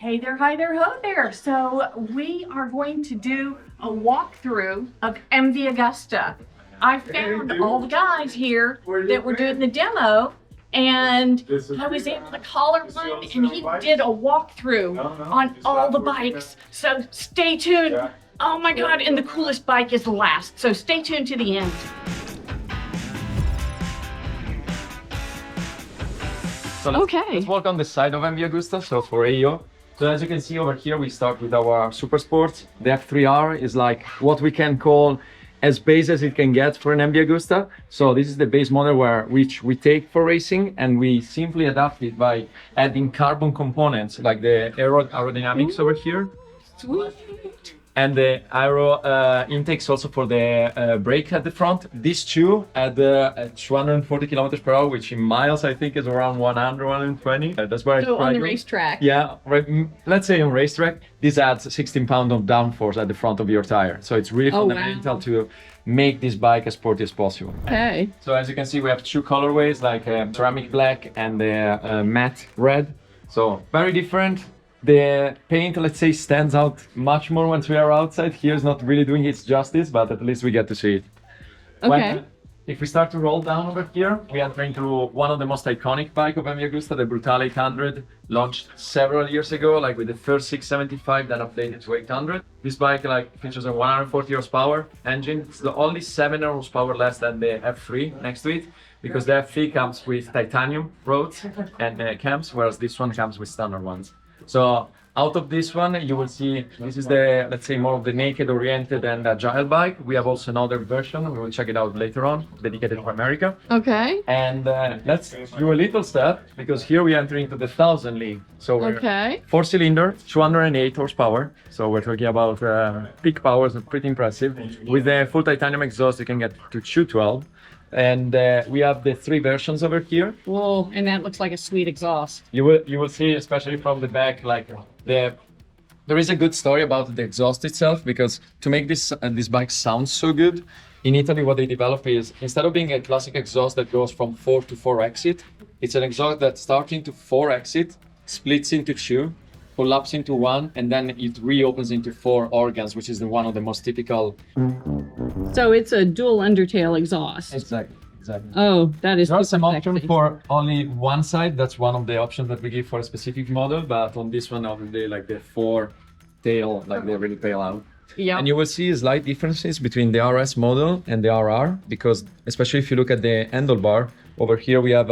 Hey there, hi there, ho there. So we are going to do a walkthrough of MV Agusta. I found all the guys here that were doing the demo, and I was able to collar one, and he did a walkthrough on all the bikes. So stay tuned. Oh my God, and the coolest bike is last. So stay tuned to the end. So let's walk on the side of MV Agusta, so for AEO. So as you can see over here, we start with our Super Sport. The F3R is like what we can call as base as it can get for an MV Agusta. So this is the base model which we take for racing, and we simply adapt it by adding carbon components like the aerodynamics over here. Sweet. And the aero intakes also for the brake at the front. These two at 240 kilometers per hour, which in miles I think is around 100, 120. That's where So on the racetrack. Yeah, right. Let's say on racetrack, this adds 16 pounds of downforce at the front of your tire. So it's really fundamental to make this bike as sporty as possible. Okay. So as you can see, we have two colorways, like ceramic black and the matte red. So very different. The paint, let's say, stands out much more once we are outside. Here is not really doing its justice, but at least we get to see it. Okay. If we start to roll down over here, we enter into one of the most iconic bike of MV Agusta, the Brutale 800, launched several years ago, like with the first 675, then updated to 800. This bike features a 140 horsepower engine. It's the only 7 horsepower less than the F3 next to it, because the F3 comes with titanium rods and cams, whereas this one comes with standard ones. So out of this one, you will see this is the, let's say, more of the naked, oriented, and agile bike. We have also another version. We will check it out later on, dedicated for America. Okay. And let's do a little step, because here we enter into the 1000 league. So we're 4-cylinder, 208 horsepower. So we're talking about peak powers, pretty impressive. With the full titanium exhaust, you can get to 212. And we have the 3 versions over here. Whoa, and that looks like a sweet exhaust. You will see, especially from the back, there is a good story about the exhaust itself, because to make this bike sound so good, in Italy what they develop is, instead of being a classic exhaust that goes from 4 to 4 exit, it's an exhaust that starts into 4 exit, splits into 2, collapses into 1, and then it reopens into 4 organs, which is one of the most typical. So it's a dual undertail exhaust. Exactly. Oh, that is. There are some sexy. options for only one side. That's one of the options that we give for a specific model. But on this one, obviously, like the 4 tail, like they really pale out. Yeah. And you will see slight differences between the RS model and the RR, because especially if you look at the handlebar over here, we have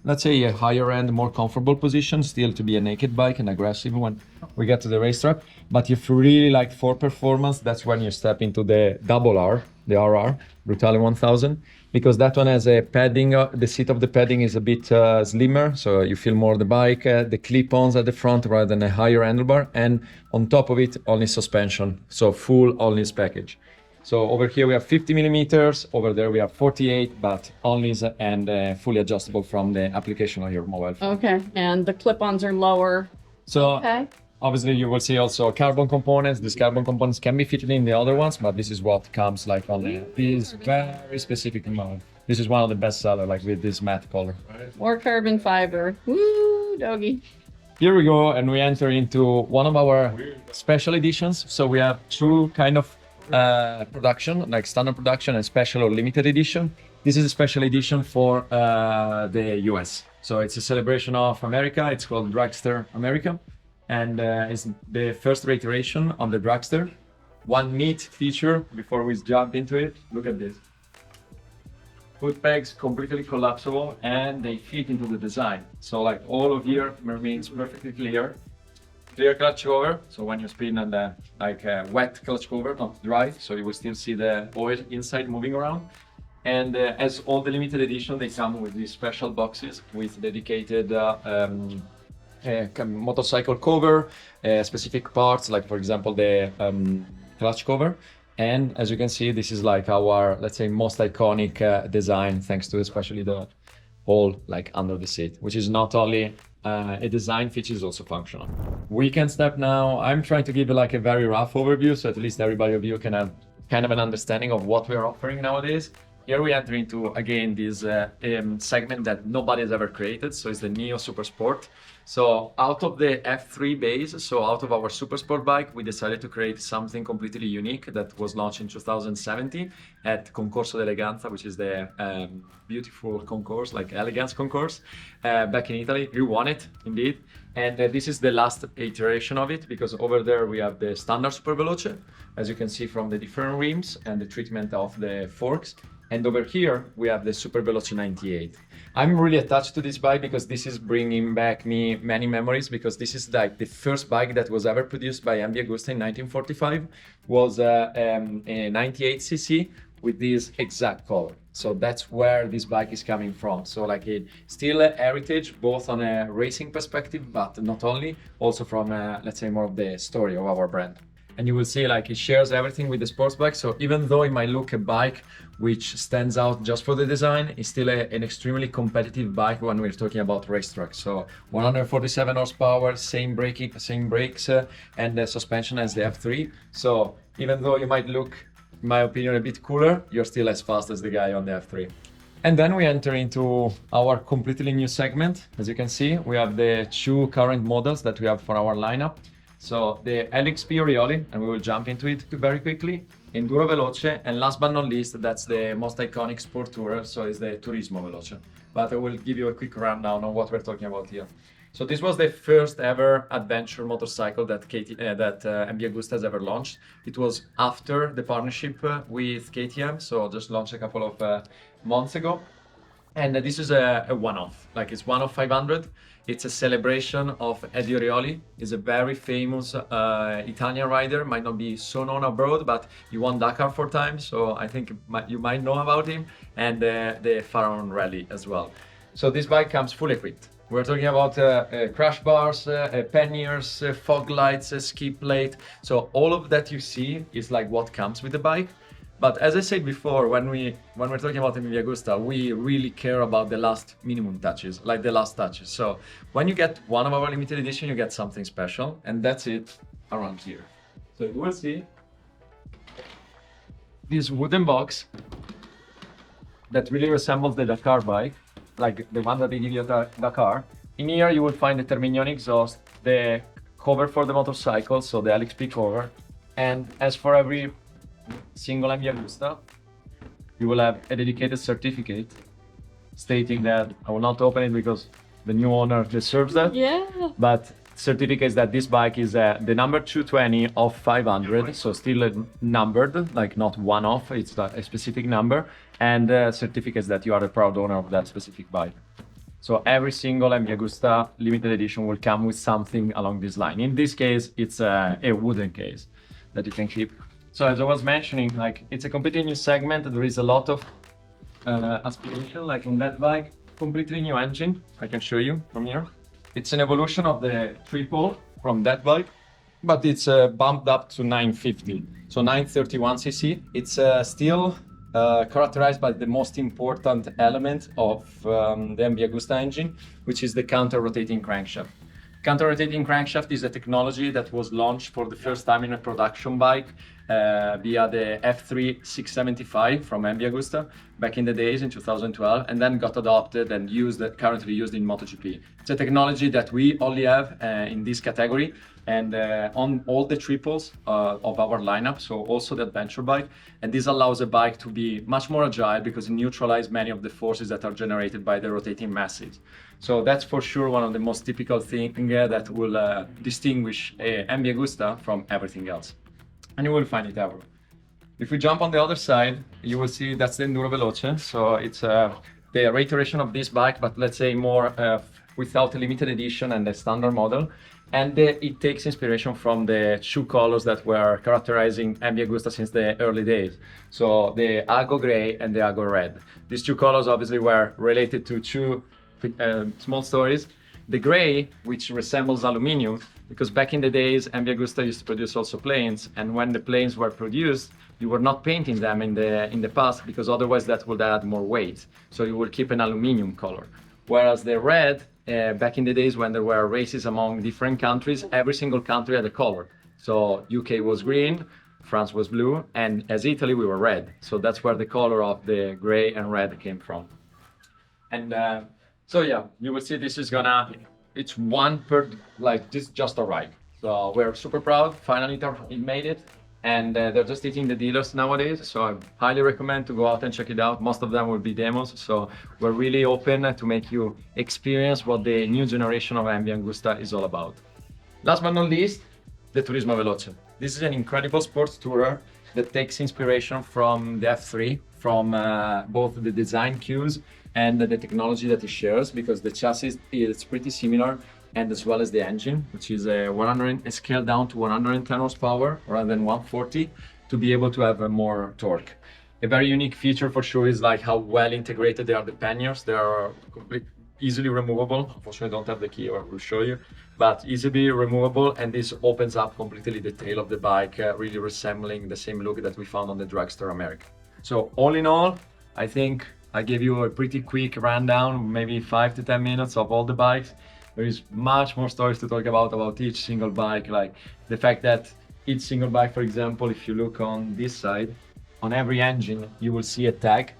let's say a higher end, more comfortable position, still to be a naked bike and aggressive when we get to the racetrack. But if you really like for performance, that's when you step into the double R, the RR, Brutale 1000, because that one has a padding, the seat of the padding is a bit slimmer, so you feel more the bike, the clip-ons at the front rather than a higher handlebar, and on top of it, only suspension, so full all-news package. So over here we have 50 millimeters, over there we have 48, but onlys and fully adjustable from the application on your mobile phone. Okay, and the clip-ons are lower. So obviously you will see also carbon components. These carbon components can be fitted in the other ones, but this is what comes like on this very specific model. This is one of the best sellers, like with this matte color. More carbon fiber. Woo, doggy. Here we go, and we enter into one of our special editions. So we have 2 kind of production, like standard production and special or limited edition. This is a special edition for the US. So it's a celebration of America. It's called Dragster America, and it's the first reiteration of the Dragster. One neat feature before we jump into it, look at this. Foot pegs completely collapsible, and they fit into the design. So like all of here remains perfectly clear. Clear clutch cover, so when you spin on the wet clutch cover, not dry, so you will still see the oil inside moving around. And as all the limited edition, they come with these special boxes with dedicated motorcycle cover, specific parts, like for example the clutch cover. And as you can see, this is like our, let's say, most iconic design, thanks to especially the hole like under the seat, which is not only a design feature, is also functional. We can step now. I'm trying to give you like a very rough overview, so at least everybody of you can have kind of an understanding of what we're offering nowadays. here we enter into, again, this segment that nobody has ever created. So it's the Neo Super Sport. So out of the F3 base, so out of our Super Sport bike, we decided to create something completely unique that was launched in 2017 at Concorso d'Eleganza, which is the beautiful concourse, like elegance concourse, back in Italy. We won it, indeed. And this is the last iteration of it, because over there we have the standard Superveloce, as you can see from the different rims and the treatment of the forks. And over here we have the Superveloce 98. I'm really attached to this bike because this is bringing back me many memories, because this is like the first bike that was ever produced by MV Agusta in 1945, was a 98cc with this exact color. So that's where this bike is coming from. So like it still a heritage, both on a racing perspective, but not only, also from let's say more of the story of our brand. And you will see like it shares everything with the sports bike. So even though it might look a bike which stands out just for the design, it's still an extremely competitive bike when we're talking about racetrack. So 147 horsepower, same brakes, and the suspension as the F3. So even though you might look, in my opinion, a bit cooler, you're still as fast as the guy on the F3. And then we enter into our completely new segment. As you can see, we have the two current models that we have for our lineup. So the LXP Orioli, and we will jump into it very quickly, Enduro Veloce, and last but not least, that's the most iconic sport tourer, so it's the Tourismo Veloce. But I will give you a quick rundown on what we're talking about here. So this was the first ever adventure motorcycle that MV Agusta has ever launched. It was after the partnership with KTM, so just launched a couple of months ago. And this is a one-off, like it's one of 500. It's a celebration of Eddie Orioli. He's a very famous Italian rider, might not be so known abroad, but he won Dakar 4 times, so I think you might know about him, and the Pharaon Rally as well. So this bike comes fully equipped. We're talking about crash bars, panniers, fog lights, ski plate. So all of that you see is like what comes with the bike. But as I said before, when we're talking about MV Agusta, we really care about the last minimum touches, like the last touches. So when you get one of our limited edition, you get something special, and that's it around here. So you will see this wooden box that really resembles the Dakar bike, like the one that they give you at Dakar. In here you will find the Terminion exhaust, the cover for the motorcycle, so the LXP cover, and as for every single MV Agusta, you will have a dedicated certificate stating that, I will not open it because the new owner deserves that. Yeah. But certificates that this bike is the number 220 of 500, so still numbered, like not one off, it's a specific number, and certificates that you are the proud owner of that specific bike. So every single MV Agusta limited edition will come with something along this line. In this case, it's a wooden case that you can keep. So as I was mentioning, like it's a completely new segment. There is a lot of aspiration, like in that bike, completely new engine. I can show you from here. It's an evolution of the triple from that bike, but it's bumped up to 950, so 931cc. It's still characterized by the most important element of the MV Agusta engine, which is the counter-rotating crankshaft. Counter-rotating crankshaft is a technology that was launched for the first time in a production bike via the F3 675 from MV Agusta back in the days in 2012, and then got adopted and currently used in MotoGP. It's a technology that we only have in this category and on all the triples of our lineup, so also the adventure bike. And this allows a bike to be much more agile because it neutralizes many of the forces that are generated by the rotating masses. So that's for sure one of the most typical things that will distinguish MV Agusta from everything else. And you will find it everywhere. If we jump on the other side, you will see that's the Enduro Veloce. So it's the reiteration of this bike, but let's say more without a limited edition and the standard model. And it takes inspiration from the two colors that were characterizing MV Agusta since the early days. So the Ago Gray and the Ago Red. These two colors obviously were related to two small stories. The gray, which resembles aluminium, because back in the days, MV Agusta used to produce also planes, and when the planes were produced, you were not painting them in the past, because otherwise that would add more weight. So you would keep an aluminium color. Whereas the red, back in the days when there were races among different countries, every single country had a color. So UK was green, France was blue, and as Italy, we were red. So that's where the color of the gray and red came from. And so yeah, you will see this is it's one per, like this just arrived. So we're super proud, finally it made it. And they're just hitting the dealers nowadays. So I highly recommend to go out and check it out. Most of them will be demos. So we're really open to make you experience what the new generation of MV Agusta is all about. Last but not least, the Tourismo Veloce. This is an incredible sports tourer that takes inspiration from the F3, from both the design cues and the technology that it shares, because the chassis is pretty similar, and as well as the engine, which is scaled down to 110 horsepower rather than 140 to be able to have more torque. A very unique feature for sure is like how well integrated they are, the panniers. They are easily removable. Unfortunately, I don't have the key, or I will show you, but easily removable, and this opens up completely the tail of the bike, really resembling the same look that we found on the Dragster America. So all in all, I think I gave you a pretty quick rundown, maybe 5 to 10 minutes of all the bikes. There is much more stories to talk about each single bike, like the fact that each single bike, for example, if you look on this side, on every engine, you will see a tag.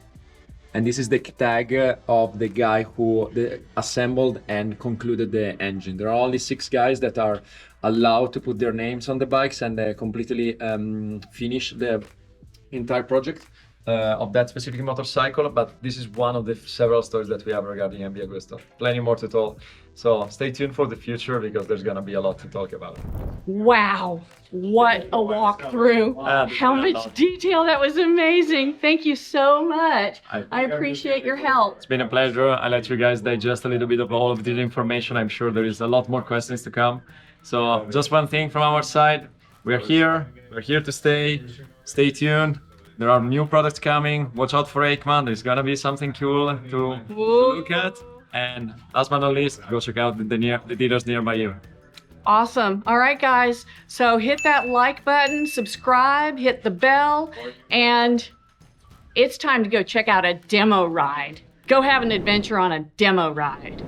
And this is the tag of the guy who assembled and concluded the engine. There are only 6 guys that are allowed to put their names on the bikes and completely finish the entire project of that specific motorcycle, but this is one of the several stories that we have regarding MV Agusta. Plenty more to tell. So stay tuned for the future, because there's gonna be a lot to talk about. Wow, what a walkthrough. How much detail, that was amazing. Thank you so much. I appreciate your help. It's been a pleasure. I let you guys digest a little bit of all of this information. I'm sure there is a lot more questions to come. So just one thing from our side, we're here to stay tuned. There are new products coming. Watch out for Aikman. There's gonna be something cool to look at. And last but not least, go check out the dealers nearby you. Awesome. All right, guys. So hit that like button, subscribe, hit the bell, and it's time to go check out a demo ride. Go have an adventure on a demo ride.